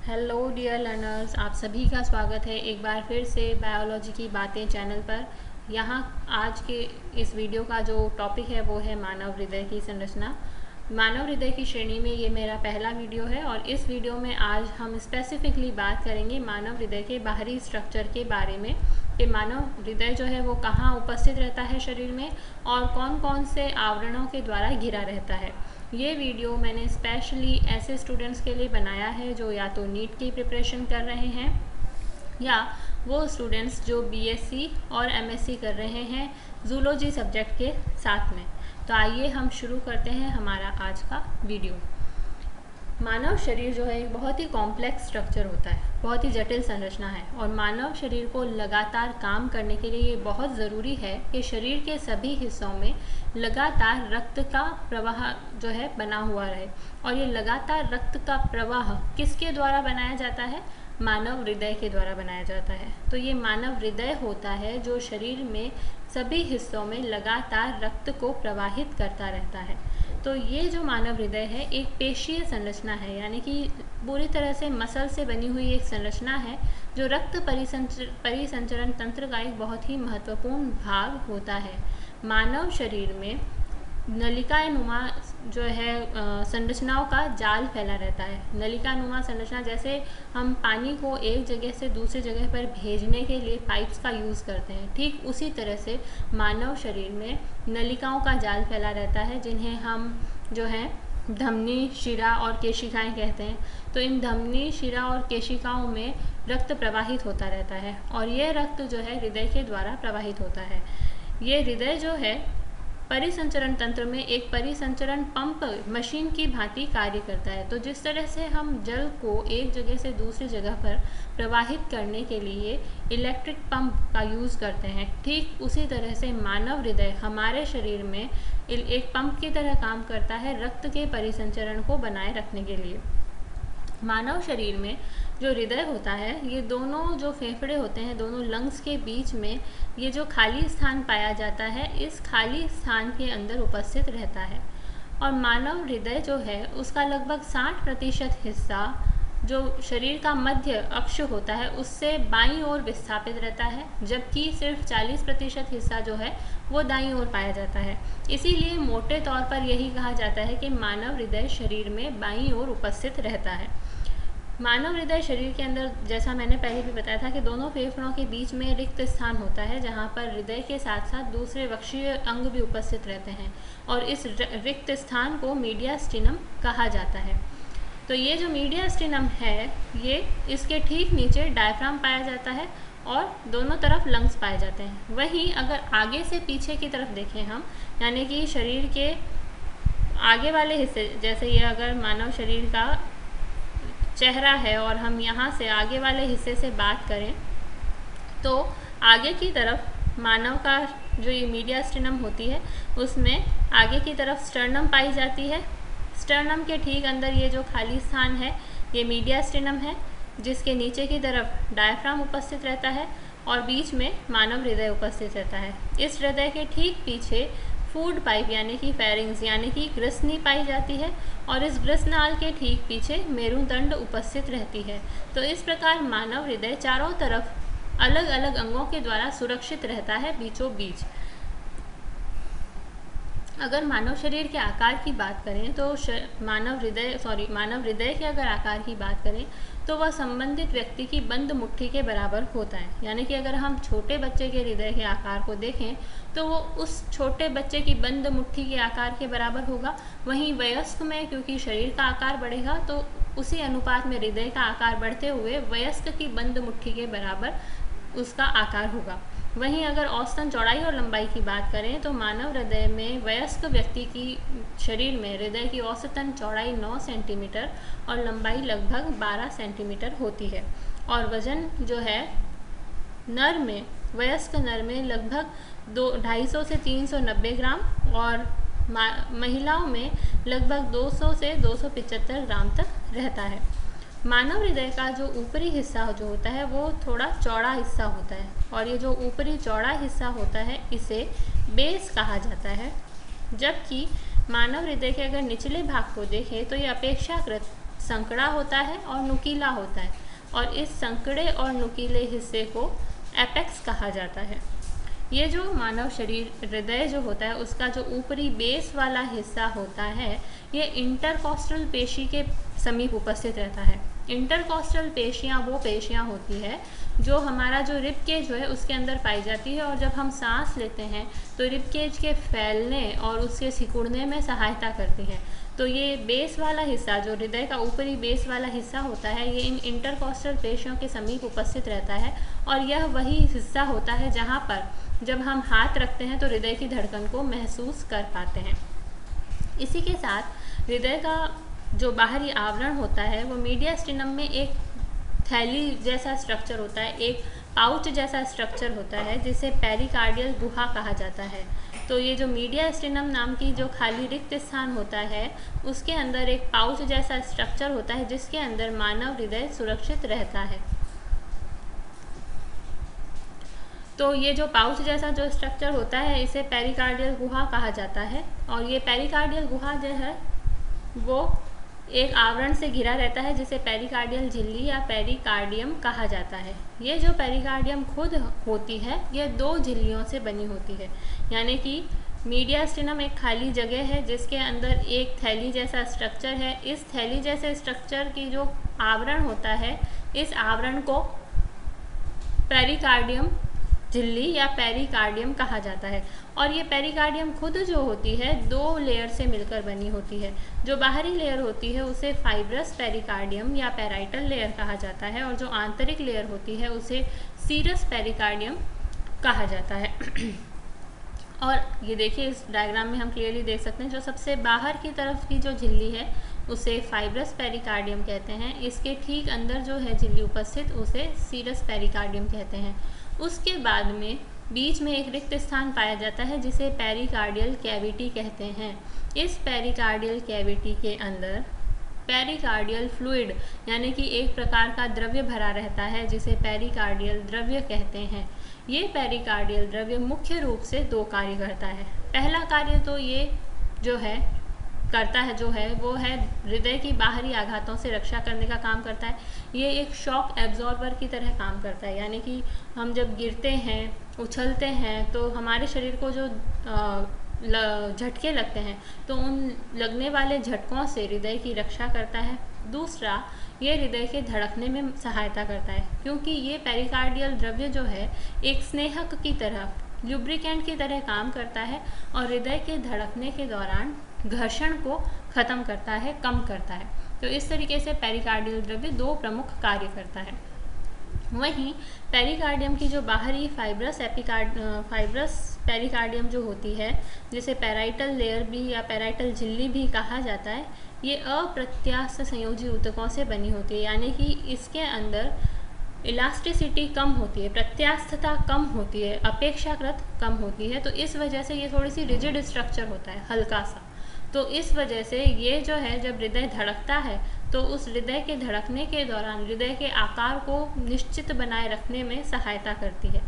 Hello dear learners, आप सभी का स्वागत है एक बार फिर से बायोलॉजी की बातें चैनल पर। यहाँ आज के इस वीडियो का जो टॉपिक है वो है मानव हृदय की संरचना। मानव हृदय की श्रेणी में ये मेरा पहला वीडियो है और इस वीडियो में आज हम स्पेसिफिकली बात करेंगे मानव हृदय के बाहरी स्ट्रक्चर के बारे में कि मानव हृदय जो है वो कहाँ उपस्थित रहता है शरीर में और कौन कौन से आवरणों के द्वारा घिरा रहता है। ये वीडियो मैंने स्पेशली ऐसे स्टूडेंट्स के लिए बनाया है जो या तो नीट की प्रिपरेशन कर रहे हैं या वो स्टूडेंट्स जो बीएससी और एमएससी कर रहे हैं जूलॉजी सब्जेक्ट के साथ में। तो आइए हम शुरू करते हैं हमारा आज का वीडियो। मानव शरीर जो है एक बहुत ही कॉम्प्लेक्स स्ट्रक्चर होता है, बहुत ही जटिल संरचना है और मानव शरीर को लगातार काम करने के लिए ये बहुत ज़रूरी है कि शरीर के सभी हिस्सों में लगातार रक्त का प्रवाह जो है बना हुआ रहे। और ये लगातार रक्त का प्रवाह किसके द्वारा बनाया जाता है? मानव हृदय के द्वारा बनाया जाता है। तो ये मानव हृदय होता है जो शरीर में सभी हिस्सों में लगातार रक्त को प्रवाहित करता रहता है। तो ये जो मानव हृदय है एक पेशीय संरचना है, यानी कि पूरी तरह से मसल से बनी हुई एक संरचना है जो रक्त परिसंचरण तंत्र का एक बहुत ही महत्वपूर्ण भाग होता है। मानव शरीर में नलिकानुमा जो है संरचनाओं का जाल फैला रहता है। नलिकानुमा संरचना, जैसे हम पानी को एक जगह से दूसरी जगह पर भेजने के लिए पाइप्स का यूज़ करते हैं, ठीक उसी तरह से मानव शरीर में नलिकाओं का जाल फैला रहता है जिन्हें हम जो है धमनी, शिरा और केशिकाएं कहते हैं। तो इन धमनी, शिरा और केशिकाओं में रक्त प्रवाहित होता रहता है और ये रक्त जो है हृदय के द्वारा प्रवाहित होता है। ये हृदय जो है परिसंचरण तंत्र में एक परिसंचरण पंप मशीन की भांति कार्य करता है। तो जिस तरह से हम जल को एक जगह से दूसरी जगह पर प्रवाहित करने के लिए इलेक्ट्रिक पंप का यूज़ करते हैं, ठीक उसी तरह से मानव हृदय हमारे शरीर में एक पंप की तरह काम करता है रक्त के परिसंचरण को बनाए रखने के लिए। मानव शरीर में जो हृदय होता है, ये दोनों जो फेफड़े होते हैं, दोनों लंग्स के बीच में ये जो खाली स्थान पाया जाता है, इस खाली स्थान के अंदर उपस्थित रहता है। और मानव हृदय जो है उसका लगभग 60% हिस्सा जो शरीर का मध्य अक्ष होता है उससे बाईं ओर विस्थापित रहता है, जबकि सिर्फ 40% हिस्सा जो है वो दाईं ओर पाया जाता है। इसीलिए मोटे तौर पर यही कहा जाता है कि मानव हृदय शरीर में बाईं ओर उपस्थित रहता है। मानव हृदय शरीर के अंदर, जैसा मैंने पहले भी बताया था, कि दोनों फेफड़ों के बीच में रिक्त स्थान होता है जहाँ पर हृदय के साथ साथ दूसरे वक्षीय अंग भी उपस्थित रहते हैं और इस रिक्त स्थान को मीडियास्टिनम कहा जाता है। तो ये जो मीडियास्टिनम है, ये इसके ठीक नीचे डायफ्राम पाया जाता है और दोनों तरफ लंग्स पाए जाते हैं। वहीं अगर आगे से पीछे की तरफ देखें हम, यानी कि शरीर के आगे वाले हिस्से, जैसे ये अगर मानव शरीर का चेहरा है और हम यहाँ से आगे वाले हिस्से से बात करें तो आगे की तरफ मानव का जो ये मीडियास्टिनम होती है उसमें आगे की तरफ स्टर्नम पाई जाती है। स्टर्नम के ठीक अंदर ये जो खाली स्थान है ये मीडियास्टिनम है, जिसके नीचे की तरफ डायफ्राम उपस्थित रहता है और बीच में मानव हृदय उपस्थित रहता है। इस हृदय के ठीक पीछे फूड पाइप यानी कि फेरिंग्स यानी कि ग्रसनी पाई जाती है और इस ग्रसनाल के ठीक पीछे मेरुदंड उपस्थित रहती है। तो इस प्रकार मानव हृदय चारों तरफ अलग अलग अंगों के द्वारा सुरक्षित रहता है बीचों बीच। अगर मानव शरीर के आकार की बात करें तो मानव हृदय के अगर आकार की बात करें तो वह संबंधित व्यक्ति की बंद मुट्ठी के बराबर होता है। यानी कि अगर हम छोटे बच्चे के हृदय के आकार को देखें तो वो उस छोटे बच्चे की बंद मुट्ठी के आकार के बराबर होगा। वहीं वयस्क में क्योंकि शरीर का आकार बढ़ेगा तो उसी अनुपात में हृदय का आकार बढ़ते हुए वयस्क की बंद मुट्ठी के बराबर उसका आकार होगा। वहीं अगर औसतन चौड़ाई और लंबाई की बात करें तो मानव हृदय में वयस्क व्यक्ति की शरीर में हृदय की औसतन चौड़ाई 9 सेंटीमीटर और लंबाई लगभग 12 सेंटीमीटर होती है। और वजन जो है वयस्क नर में लगभग 250 से 390 ग्राम और महिलाओं में लगभग 200 से 275 ग्राम तक रहता है। मानव हृदय का जो ऊपरी हिस्सा जो होता है वो थोड़ा चौड़ा हिस्सा होता है और ये जो ऊपरी चौड़ा हिस्सा होता है इसे बेस कहा जाता है, जबकि मानव हृदय के अगर निचले भाग को देखें तो ये अपेक्षाकृत संकड़ा होता है और नुकीला होता है, और इस संकड़े और नुकीले हिस्से को एपेक्स कहा जाता है। ये जो मानव शरीर हृदय जो होता है उसका जो ऊपरी बेस वाला हिस्सा होता है, ये इंटरकॉस्टल पेशी के समीप उपस्थित रहता है। इंटरकॉस्टल पेशियाँ वो पेशियाँ होती है जो हमारा जो रिब केज जो है उसके अंदर पाई जाती है, और जब हम सांस लेते हैं तो रिब केज के फैलने और उसके सिकुड़ने में सहायता करती है। तो ये बेस वाला हिस्सा जो हृदय का ऊपरी बेस वाला हिस्सा होता है, ये इन इंटरकॉस्टल पेशियों के समीप उपस्थित रहता है, और यह वही हिस्सा होता है जहाँ पर जब हम हाथ रखते हैं तो हृदय की धड़कन को महसूस कर पाते हैं। इसी के साथ हृदय का जो बाहरी आवरण होता है वो मीडियास्टिनम में एक थैली जैसा स्ट्रक्चर होता है, एक पाउच जैसा स्ट्रक्चर होता है जिसे पेरिकार्डियल गुहा कहा जाता है। तो ये जो मीडियास्टिनम नाम की जो खाली रिक्त स्थान होता है उसके अंदर एक पाउच जैसा स्ट्रक्चर होता है जिसके अंदर मानव हृदय सुरक्षित रहता है। तो ये जो पाउच जैसा जो स्ट्रक्चर होता है इसे पेरिकार्डियल गुहा कहा जाता है, और ये पेरिकार्डियल गुहा जो है वो एक आवरण से घिरा रहता है जिसे पेरिकार्डियल झिल्ली या पेरिकार्डियम कहा जाता है। ये जो पेरिकार्डियम खुद होती है ये 2 झिल्लियों से बनी होती है, यानी कि मीडियास्टिनम एक खाली जगह है जिसके अंदर एक थैली जैसा स्ट्रक्चर है। इस थैली जैसे स्ट्रक्चर की जो आवरण होता है, इस आवरण को पेरिकार्डियम झिल्ली या पेरिकार्डियम कहा जाता है। और ये पेरिकार्डियम खुद जो होती है 2 लेयर से मिलकर बनी होती है। जो बाहरी लेयर होती है उसे फाइब्रस पेरिकार्डियम या पेराइटल लेयर कहा जाता है, और जो आंतरिक लेयर होती है उसे सीरस पेरिकार्डियम कहा जाता है। और ये देखिए इस डायग्राम में हम क्लियरली देख सकते हैं, जो सबसे बाहर की तरफ की जो झिल्ली है उसे फाइब्रस पेरिकार्डियम कहते हैं। इसके ठीक अंदर जो है झिल्ली उपस्थित उसे सीरस पेरिकार्डियम कहते हैं। उसके बाद में बीच में एक रिक्त स्थान पाया जाता है जिसे पेरिकार्डियल कैविटी कहते हैं। इस पेरिकार्डियल कैविटी के अंदर पेरिकार्डियल फ्लूइड यानी कि एक प्रकार का द्रव्य भरा रहता है जिसे पेरिकार्डियल द्रव्य कहते हैं। ये पेरिकार्डियल द्रव्य मुख्य रूप से 2 कार्य करता है। पहला कार्य तो ये जो है करता है वो है हृदय की बाहरी आघातों से रक्षा करने का काम करता है। ये एक शॉक एब्जॉर्बर की तरह काम करता है, यानी कि हम जब गिरते हैं, उछलते हैं तो हमारे शरीर को जो झटके लगते हैं तो उन लगने वाले झटकों से हृदय की रक्षा करता है। दूसरा, ये हृदय के धड़कने में सहायता करता है, क्योंकि ये पेरिकार्डियल द्रव्य जो है एक स्नेहक की तरह, ल्यूब्रिकेंट की तरह काम करता है और हृदय के धड़कने के दौरान घर्षण को खत्म करता है, कम करता है। तो इस तरीके से पेरिकार्डियल द्रव्य 2 प्रमुख कार्य करता है। वहीं पेरिकार्डियम की जो बाहरी फाइब्रस पेरिकार्डियम जो होती है, जिसे पेराइटल लेयर भी या पेराइटल झिल्ली भी कहा जाता है, ये अप्रत्यास्थ संयोजी ऊतकों से बनी होती है, यानी कि इसके अंदर इलास्टिसिटी कम होती है, प्रत्यास्थता कम होती है, अपेक्षाकृत कम होती है। तो इस वजह से ये थोड़ी सी रिजिड स्ट्रक्चर होता है, हल्का सा। तो इस वजह से ये जो है जब हृदय धड़कता है तो उस हृदय के धड़कने के दौरान हृदय के आकार को निश्चित बनाए रखने में सहायता करती है।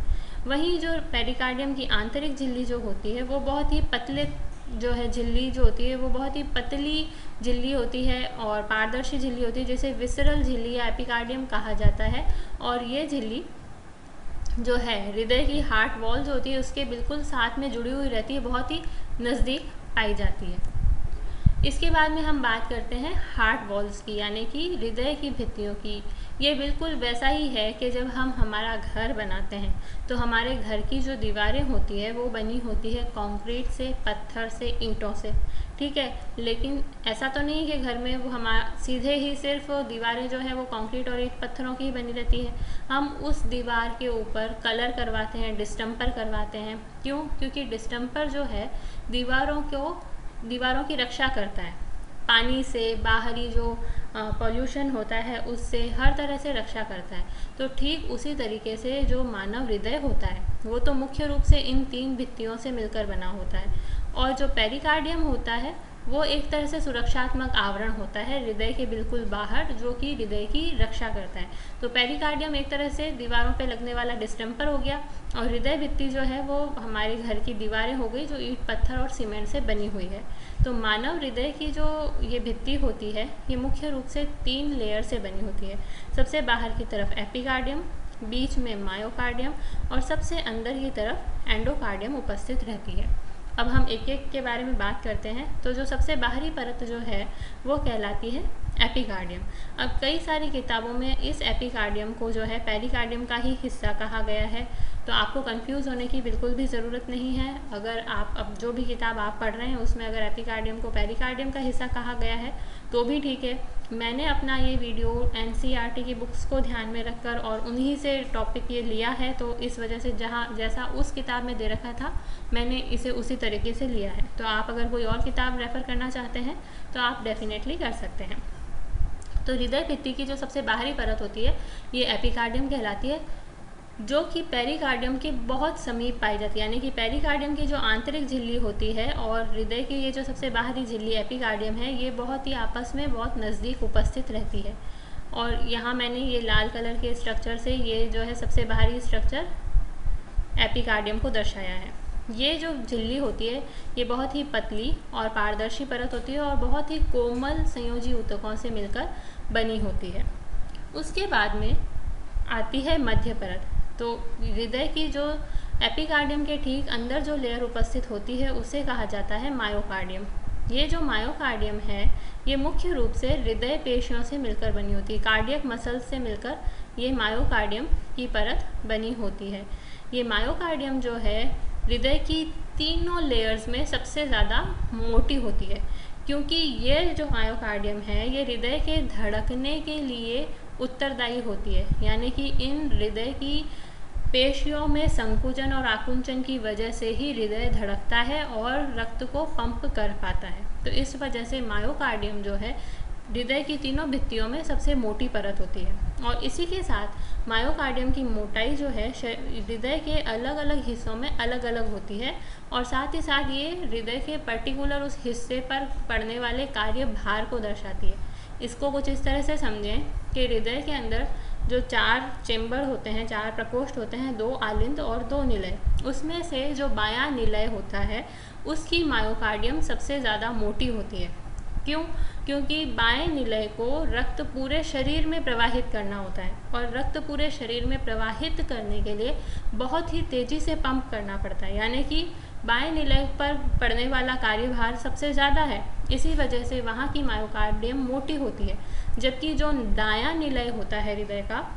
वहीं जो पेरिकार्डियम की आंतरिक झिल्ली जो होती है वो बहुत ही पतले जो है झिल्ली जो होती है वो बहुत ही पतली झिल्ली होती है और पारदर्शी झिल्ली होती है, जिसे विसरल झिल्ली या एपिकार्डियम कहा जाता है। और ये झिल्ली जो है हृदय की हार्ट वॉल जो होती है उसके बिल्कुल साथ में जुड़ी हुई रहती है, बहुत ही नज़दीक पाई जाती है। इसके बाद में हम बात करते हैं हार्ट वॉल्स की, यानी कि हृदय की भित्तियों की। ये बिल्कुल वैसा ही है कि जब हम हमारा घर बनाते हैं तो हमारे घर की जो दीवारें होती है वो बनी होती है कंक्रीट से, पत्थर से, ईंटों से, ठीक है। लेकिन ऐसा तो नहीं कि घर में वो हमारा सीधे ही सिर्फ दीवारें जो है वो कंक्रीट और ईंट पत्थरों की ही बनी रहती है। हम उस दीवार के ऊपर कलर करवाते हैं, डिस्टेम्पर करवाते हैं। क्यों? क्योंकि डिस्टेम्पर जो है दीवारों की रक्षा करता है, पानी से, बाहरी जो पॉल्यूशन होता है उससे हर तरह से रक्षा करता है। तो ठीक उसी तरीके से जो मानव हृदय होता है वो तो मुख्य रूप से इन 3 भित्तियों से मिलकर बना होता है, और जो पेरिकार्डियम होता है वो एक तरह से सुरक्षात्मक आवरण होता है हृदय के बिल्कुल बाहर, जो कि हृदय की रक्षा करता है। तो पेरिकार्डियम एक तरह से दीवारों पे लगने वाला डिस्टेम्पर हो गया, और हृदय भित्ति जो है वो हमारे घर की दीवारें हो गई जो ईंट, पत्थर और सीमेंट से बनी हुई है। तो मानव हृदय की जो ये भित्ति होती है ये मुख्य रूप से 3 लेयर से बनी होती है। सबसे बाहर की तरफ एपिकार्डियम, बीच में मायोकार्डियम और सबसे अंदर की तरफ एंडोकार्डियम उपस्थित रहती है। अब हम एक एक के बारे में बात करते हैं। तो जो सबसे बाहरी परत जो है वो कहलाती है एपिकार्डियम। अब कई सारी किताबों में इस एपिकार्डियम को जो है पेरिकार्डियम का ही हिस्सा कहा गया है, तो आपको कंफ्यूज होने की बिल्कुल भी ज़रूरत नहीं है। अगर आप अब जो भी किताब आप पढ़ रहे हैं उसमें अगर एपिकार्डियम को पेरिकार्डियम का हिस्सा कहा गया है तो भी ठीक है। मैंने अपना ये वीडियो NCERT की बुक्स को ध्यान में रखकर और उन्हीं से टॉपिक ये लिया है, तो इस वजह से जैसा उस किताब में दे रखा था मैंने इसे उसी तरीके से लिया है। तो आप अगर कोई और किताब रेफ़र करना चाहते हैं तो आप डेफिनेटली कर सकते हैं। तो हृदय भित्ति की जो सबसे बाहरी परत होती है ये एपिकार्डियम कहलाती है, जो कि पेरिकार्डियम के बहुत समीप पाई जाती है। यानी कि पेरिकार्डियम की जो आंतरिक झिल्ली होती है और हृदय की ये जो सबसे बाहरी झिल्ली एपिकार्डियम है ये बहुत ही आपस में बहुत नज़दीक उपस्थित रहती है। और यहाँ मैंने ये लाल कलर के स्ट्रक्चर से ये जो है सबसे बाहरी स्ट्रक्चर एपिकार्डियम को दर्शाया है। ये जो झिल्ली होती है ये बहुत ही पतली और पारदर्शी परत होती है और बहुत ही कोमल संयोजी ऊतकों से मिलकर बनी होती है। उसके बाद में आती है मध्य परत। तो हृदय की जो एपिकार्डियम के ठीक अंदर जो लेयर उपस्थित होती है उसे कहा जाता है मायोकार्डियम। ये जो मायोकार्डियम है ये मुख्य रूप से हृदय पेशियों से मिलकर बनी होती है। कार्डियक मसल्स से मिलकर ये मायोकार्डियम की परत बनी होती है। ये मायोकार्डियम जो है हृदय की तीनों लेयर्स में सबसे ज़्यादा मोटी होती है, क्योंकि ये जो मायोकार्डियम है ये हृदय के धड़कने के लिए उत्तरदायी होती है। यानी कि इन हृदय की पेशियों में संकुचन और आकुंचन की वजह से ही हृदय धड़कता है और रक्त को पंप कर पाता है। तो इस वजह से मायोकार्डियम जो है हृदय की तीनों भित्तियों में सबसे मोटी परत होती है। और इसी के साथ मायोकार्डियम की मोटाई जो है हृदय के अलग अलग हिस्सों में अलग अलग होती है और साथ ही साथ ये हृदय के पर्टिकुलर उस हिस्से पर पड़ने वाले कार्य भार को दर्शाती है। इसको कुछ इस तरह से समझें कि हृदय के अंदर जो 4 चेंबर होते हैं, 4 प्रकोष्ठ होते हैं, 2 आलिंद और 2 निलय, उसमें से जो बायां निलय होता है उसकी मायोकार्डियम सबसे ज़्यादा मोटी होती है। क्यों? क्योंकि बाएं निलय को रक्त पूरे शरीर में प्रवाहित करना होता है और रक्त पूरे शरीर में प्रवाहित करने के लिए बहुत ही तेज़ी से पंप करना पड़ता है। यानी कि बाएं निलय पर पड़ने वाला कार्यभार सबसे ज़्यादा है, इसी वजह से वहाँ की मायोकार्डियम मोटी होती है। जबकि जो दायां निलय होता है हृदय का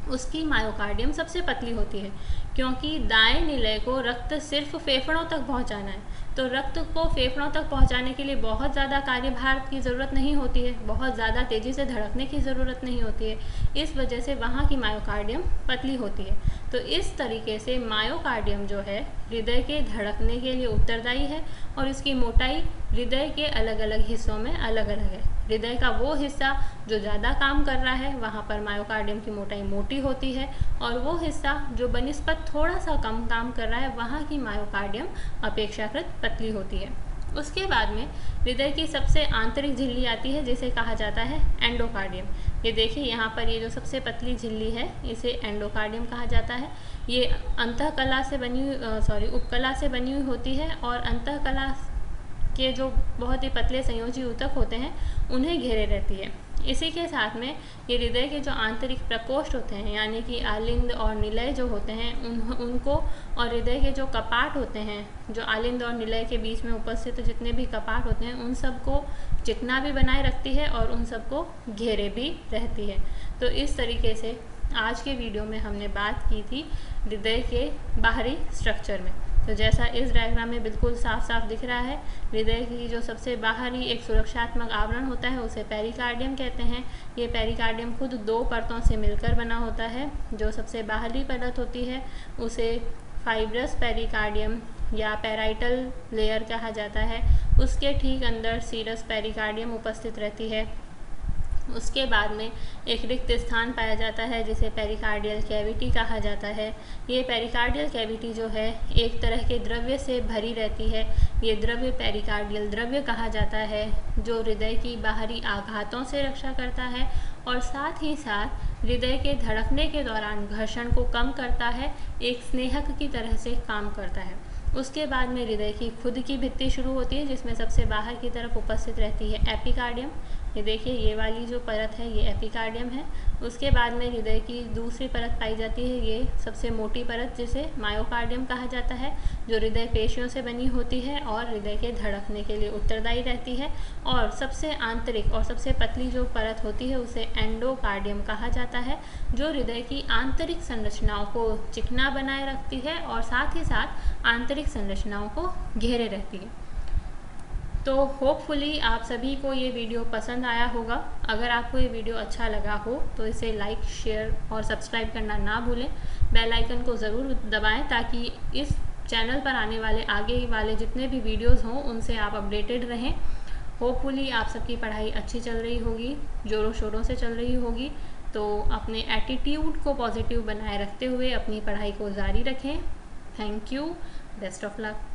उसकी मायोकार्डियम सबसे पतली होती है, क्योंकि दाएं निलय को रक्त सिर्फ फेफड़ों तक पहुंचाना है। तो रक्त को फेफड़ों तक पहुंचाने के लिए बहुत ज़्यादा कार्यभार की ज़रूरत नहीं होती है, बहुत ज़्यादा तेज़ी से धड़कने की ज़रूरत नहीं होती है। इस वजह से वहाँ की मायोकार्डियम पतली होती है। तो इस तरीके से मायोकार्डियम जो है हृदय के धड़कने के लिए उत्तरदायी है और इसकी मोटाई हृदय के अलग अलग हिस्सों में अलग अलग है। हृदय का वो हिस्सा जो ज़्यादा काम कर रहा है वहाँ पर मायोकार्डियम की मोटाई मोटी होती है और वो हिस्सा जो बनिस्बत थोड़ा सा कम काम कर रहा है वहाँ की मायोकार्डियम अपेक्षाकृत पतली होती है। उसके बाद में हृदय की सबसे आंतरिक झिल्ली आती है जिसे कहा जाता है एंडोकार्डियम। ये देखिए यहाँ पर ये जो सबसे पतली झिल्ली है इसे एंडोकार्डियम कहा जाता है। ये अंतःकला से उपकला से बनी हुई होती है और अंतःकला के जो बहुत ही पतले संयोजी ऊतक होते हैं उन्हें घेरे रहती है। इसी के साथ में ये हृदय के जो आंतरिक प्रकोष्ठ होते हैं यानी कि आलिंद और निलय जो होते हैं उनको और हृदय के जो कपाट होते हैं, जो आलिंद और निलय के बीच में उपस्थित जितने भी कपाट होते हैं उन सबको चिकना भी बनाए रखती है और उन सबको घेरे भी रहती है। तो इस तरीके से आज के वीडियो में हमने बात की थी हृदय के बाहरी स्ट्रक्चर में। तो जैसा इस डायग्राम में बिल्कुल साफ साफ दिख रहा है, हृदय की जो सबसे बाहरी एक सुरक्षात्मक आवरण होता है उसे पेरिकार्डियम कहते हैं। ये पेरिकार्डियम खुद 2 परतों से मिलकर बना होता है। जो सबसे बाहरी परत होती है उसे फाइब्रस पेरिकार्डियम या पेराइटल लेयर कहा जाता है। उसके ठीक अंदर सीरस पेरिकार्डियम उपस्थित रहती है। उसके बाद में एक रिक्त स्थान पाया जाता है जिसे पेरिकार्डियल कैविटी कहा जाता है। ये पेरिकार्डियल कैविटी जो है एक तरह के द्रव्य से भरी रहती है। ये द्रव्य पेरिकार्डियल द्रव्य कहा जाता है जो हृदय की बाहरी आघातों से रक्षा करता है और साथ ही साथ हृदय के धड़कने के दौरान घर्षण को कम करता है, एक स्नेहक की तरह से काम करता है। उसके बाद में हृदय की खुद की भित्ति शुरू होती है, जिसमें सबसे बाहर की तरफ उपस्थित रहती है एपिकार्डियम। ये देखिए, ये वाली जो परत है ये एपिकार्डियम है। उसके बाद में हृदय की दूसरी परत पाई जाती है, ये सबसे मोटी परत, जिसे मायोकार्डियम कहा जाता है, जो हृदय पेशियों से बनी होती है और हृदय के धड़कने के लिए उत्तरदायी रहती है। और सबसे आंतरिक और सबसे पतली जो परत होती है उसे एंडोकार्डियम कहा जाता है, जो हृदय की आंतरिक संरचनाओं को चिकना बनाए रखती है और साथ ही साथ आंतरिक संरचनाओं को घेरे रहती है। तो होपफुली आप सभी को ये वीडियो पसंद आया होगा। अगर आपको ये वीडियो अच्छा लगा हो तो इसे लाइक, शेयर और सब्सक्राइब करना ना भूलें। बेल आइकन को ज़रूर दबाएं ताकि इस चैनल पर आने वाले आगे वाले जितने भी वीडियोस हों उनसे आप अपडेटेड रहें। होपफुली आप सबकी पढ़ाई अच्छी चल रही होगी, ज़ोरों शोरों से चल रही होगी। तो अपने एटीट्यूड को पॉजिटिव बनाए रखते हुए अपनी पढ़ाई को जारी रखें। Thank you. Best of luck.